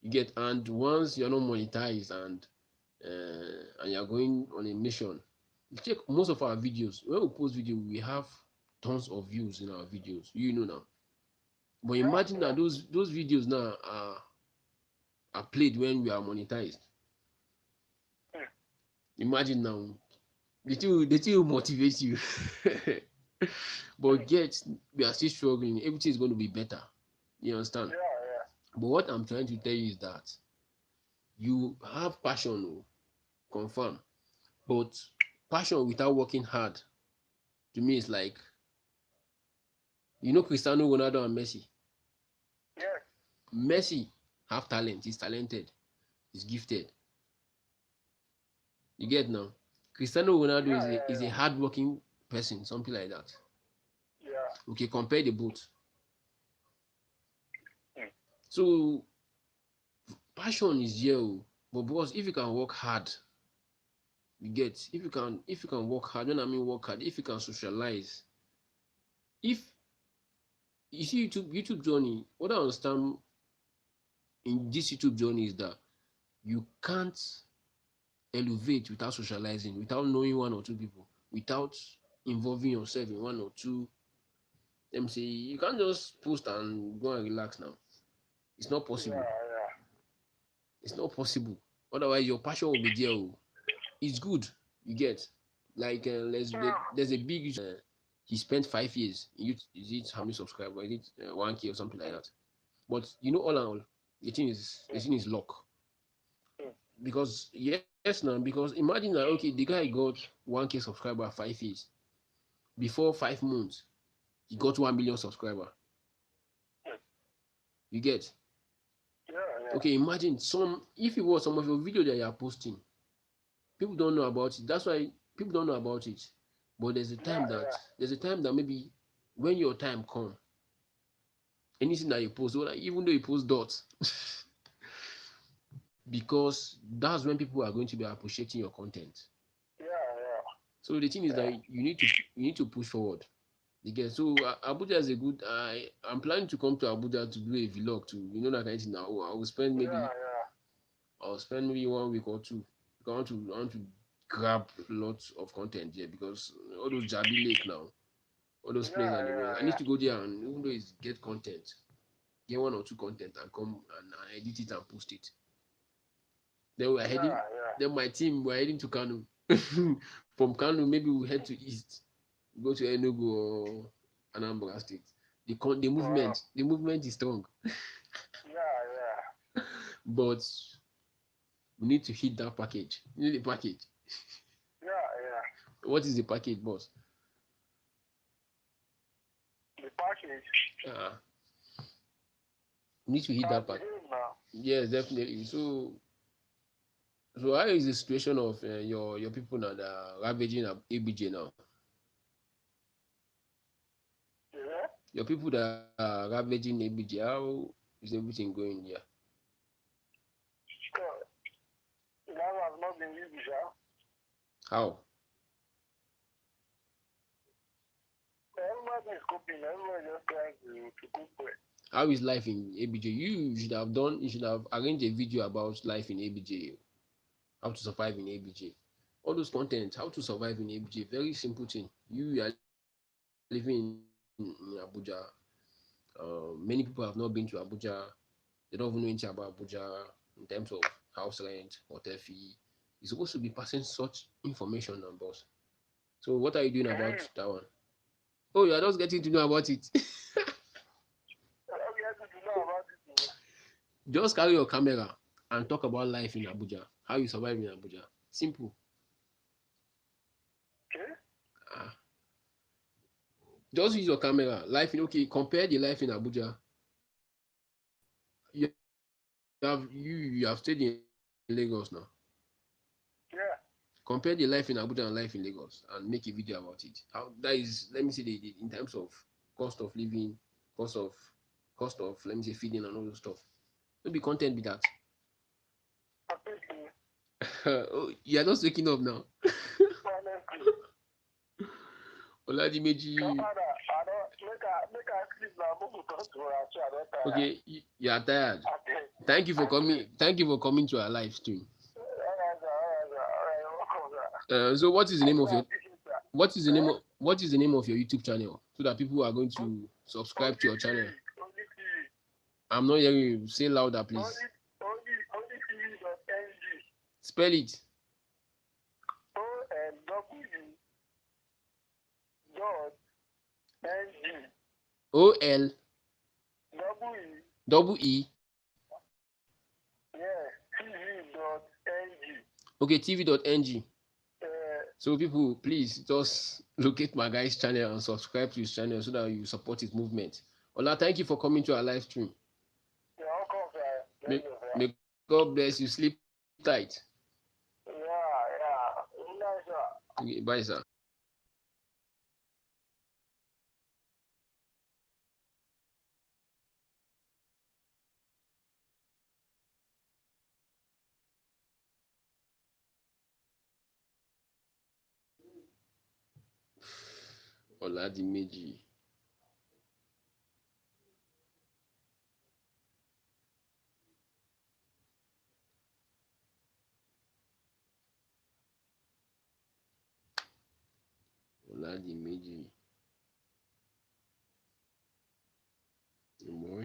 You get, and once you're not monetized and you're going on a mission, you check most of our videos. When we post video, we have tons of views in our videos. You know now. But imagine that those videos now are played when we are monetized. Imagine now. The thing will motivate you. But yet we are still struggling. Everything is going to be better. You understand? But what I'm trying to tell you is that you have passion, confirm. But passion without working hard, to me, is like, you know, Cristiano Ronaldo and Messi. Messi have talent. He's talented. He's gifted. You get now? Cristiano Ronaldo is a hardworking person, something like that. Okay, compare the both. So passion is here, but boss, if you can work hard, you get. If you can work hard, when I mean work hard, if you can socialize, if you see YouTube journey, what I understand in this YouTube journey is that you can't elevate without socializing, without knowing one or two people, without involving yourself in one or two. Let me say you can't just post and go and relax now. It's not possible. Yeah. It's not possible. Otherwise, your passion will be there. Oh. It's good. You get like there's a big issue. He spent 5 years. Is it how many subscribers? Is it 1K or something like that? But you know, all in all, the thing is luck. Because yes, now because imagine that okay, the guy got 1K subscriber 5 years. Before 5 months, he got 1 million subscriber. You get Yeah. okay. Imagine some if it was some of your video that you are posting, people don't know about it. That's why people don't know about it. But there's a time that maybe when your time come, anything that you post, or like, even though you post dots, because that's when people are going to be appreciating your content. Yeah. So the thing is that you need to push forward. You get so Abuja is a good. I'm planning to come to Abuja to do a vlog to that kind of thing. Now I will spend maybe Yeah. I'll spend maybe 1 week or two. Because I want to grab lots of content here because all those Jabi Lake now, all those places and the rest. I need to go there and even though it's get content, get one or two content and come and edit it and post it. Then we're heading. Then my team we're heading to Kano. From Kano, maybe we'll head to east, go to Enugu or Anambra State. The movement is strong, Yeah. but we need to hit that package. You need a package. Yeah. What is the package, boss? The package. Uh, we need to hit that package. Yes, definitely. So how is the situation of your people now that are ravaging ABJ now? Yeah. Your people that are ravaging ABJ, how is everything going there? That has not been easy, sir. How? Everybody is coping. Everybody is just trying to cope with. How is life in ABJ? You should have arranged a video about life in ABJ, how to survive in ABJ. All those content, how to survive in ABJ, very simple thing. You are living in Abuja. Many people have not been to Abuja. They don't even know anything about Abuja in terms of house rent, hotel fee. You're supposed to be passing such information on boss. So what are you doing about that one? Oh, you are just getting to know about it. Just carry your camera and talk about life in Abuja, how you survive in Abuja. Simple. Okay. Just use your camera. Compare the life in Abuja. You have stayed in Lagos now. Yeah. Compare the life in Abuja and life in Lagos and make a video about it. How that is, let me say in terms of cost of living, cost of let me say feeding and all those stuff. No be content be that. Oh, you are just waking up now. Oladimeji. Okay, you are tired. Thank you for coming. Thank you for coming to our live stream. So what is the name of your YouTube channel so that people are going to subscribe to your channel? I'm not hearing you. Say louder, please. Spell it. OL double E. Okay, TV.ng. So people, please just locate my guy's channel and subscribe to his channel so that you support his movement. Ola, thank you for coming to our live stream. You're welcome, sir. May God bless you. Sleep tight. Yeah. Okay, bye, sir. Oladimeji. láti méjì ìmọ̀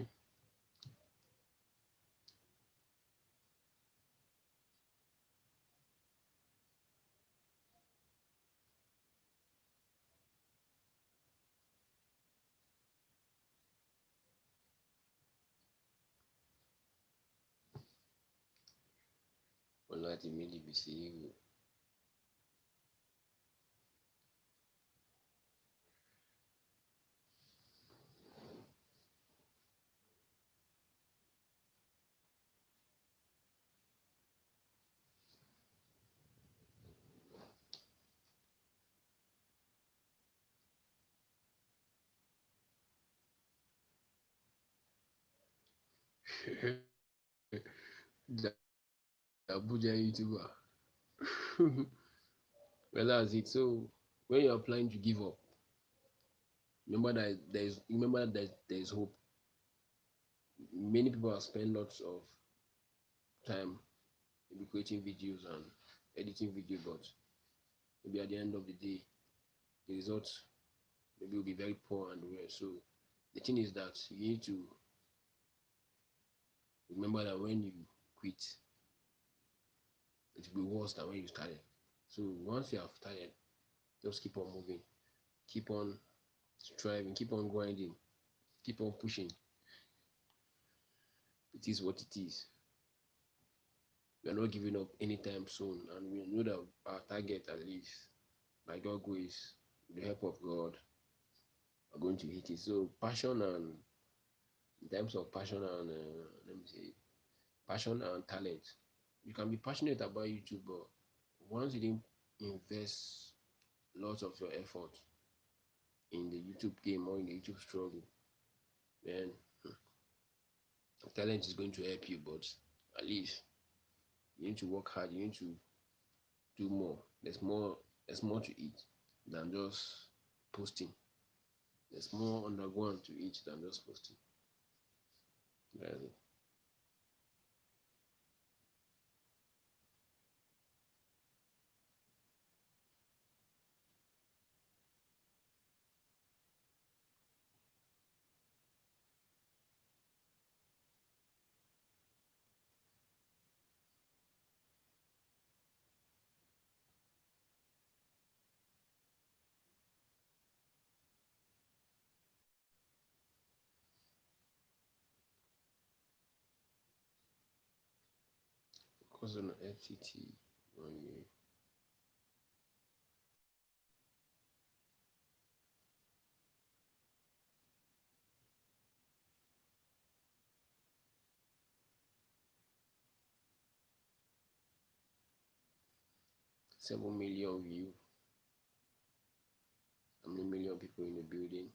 láti méjì bí sí ìwò. Abuja YouTuber. Well, that's it. So when you're planning to give up, remember that there's hope. Many people have spent lots of time maybe creating videos and editing video, but maybe at the end of the day, the results maybe will be very poor and worse. So the thing is that you need to remember that when you quit, it will be worse than when you started. So once you have started, just keep on moving, keep on striving, keep on grinding, keep on pushing. It is what it is. We are not giving up anytime soon, and we know that our target, at least by God's grace, with the help of God, are going to hit it. So passion and in terms of passion and let me say passion and talent, you can be passionate about YouTube, but once you didn't invest lots of your effort in the YouTube game or in the YouTube struggle, then talent is going to help you, but at least you need to work hard, you need to do more. There's more to it than just posting. There's more underground to it than just posting. That's it. Course on FCT on you. 7 million view. How many million people in the building?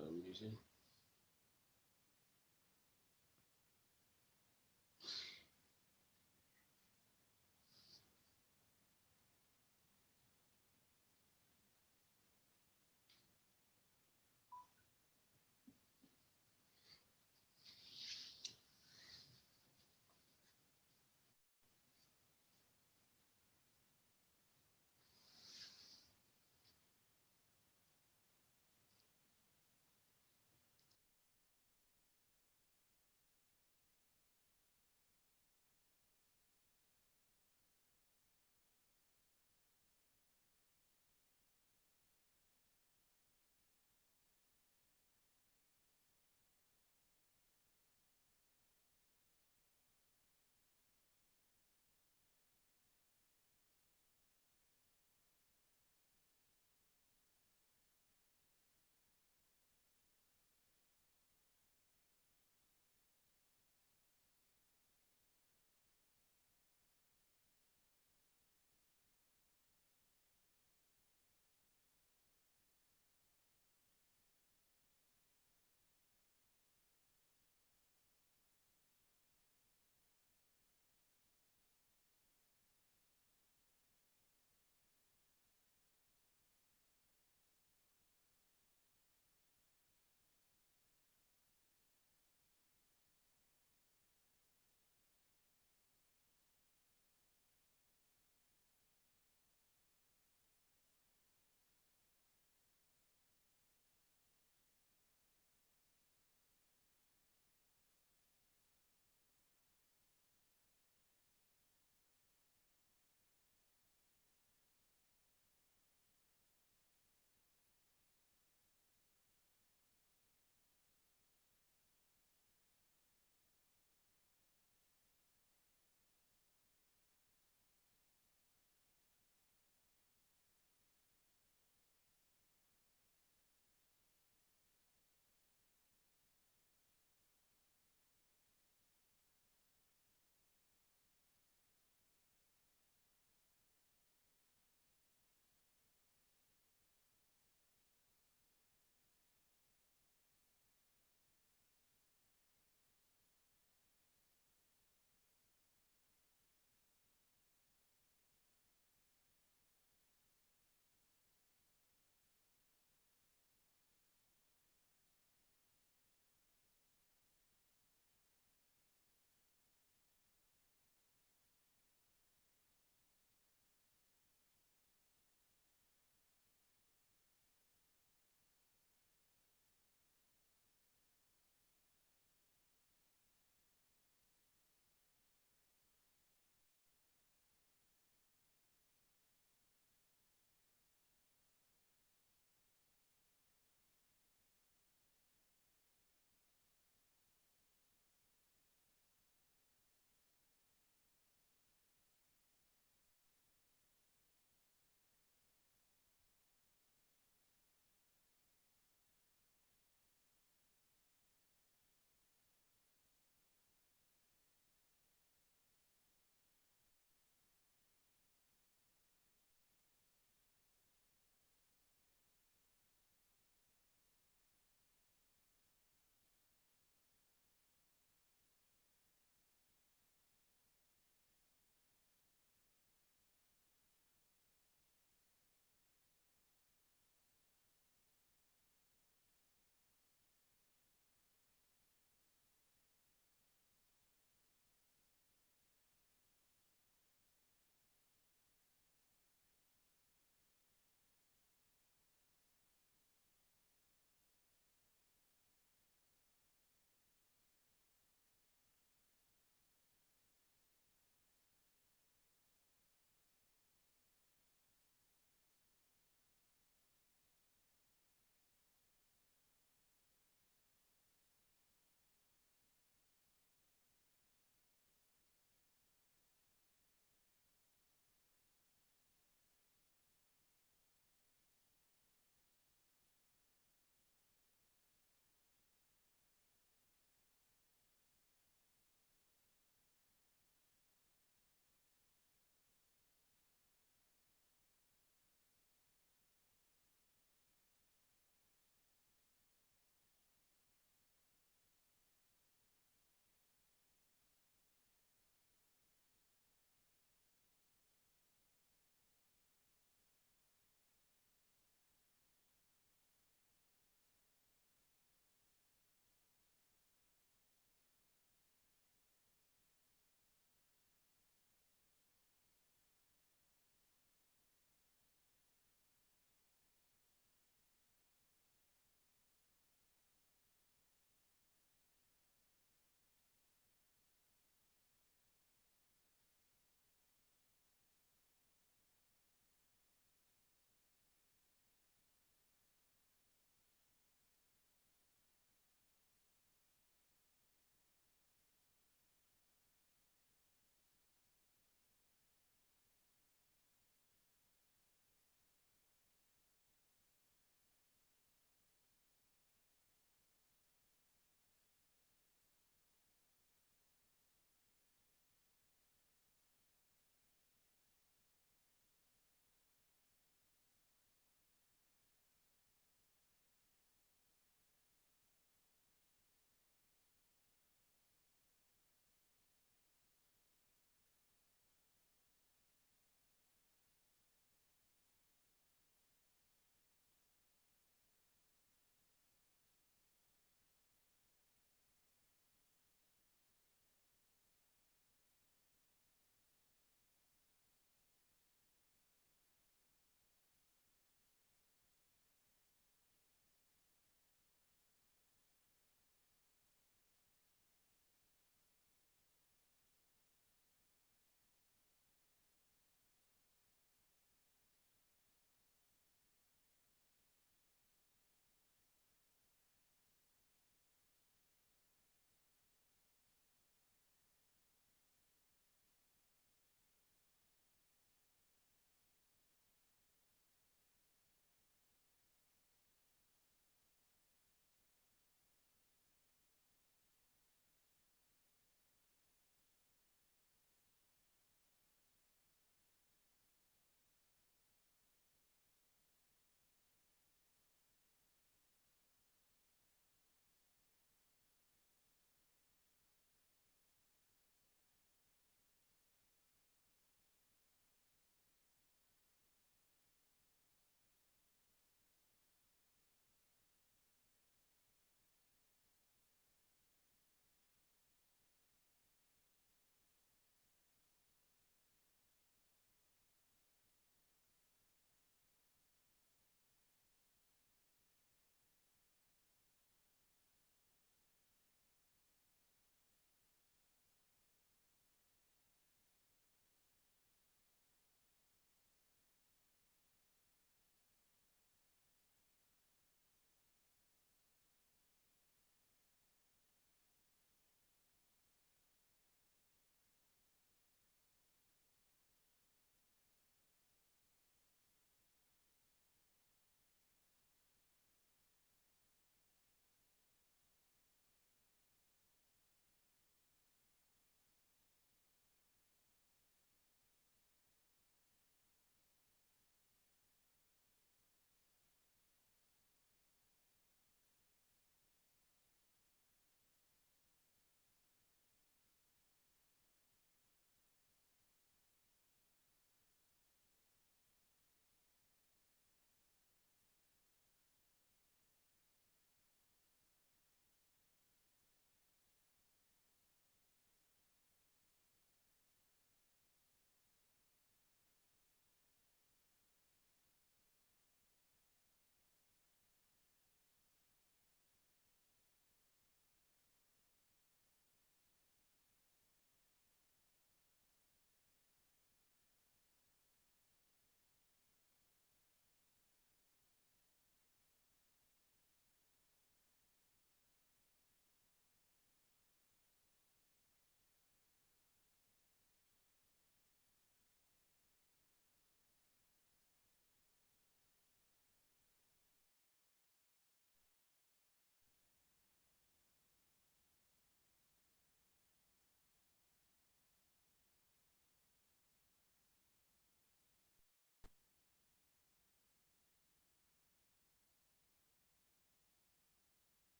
on musician.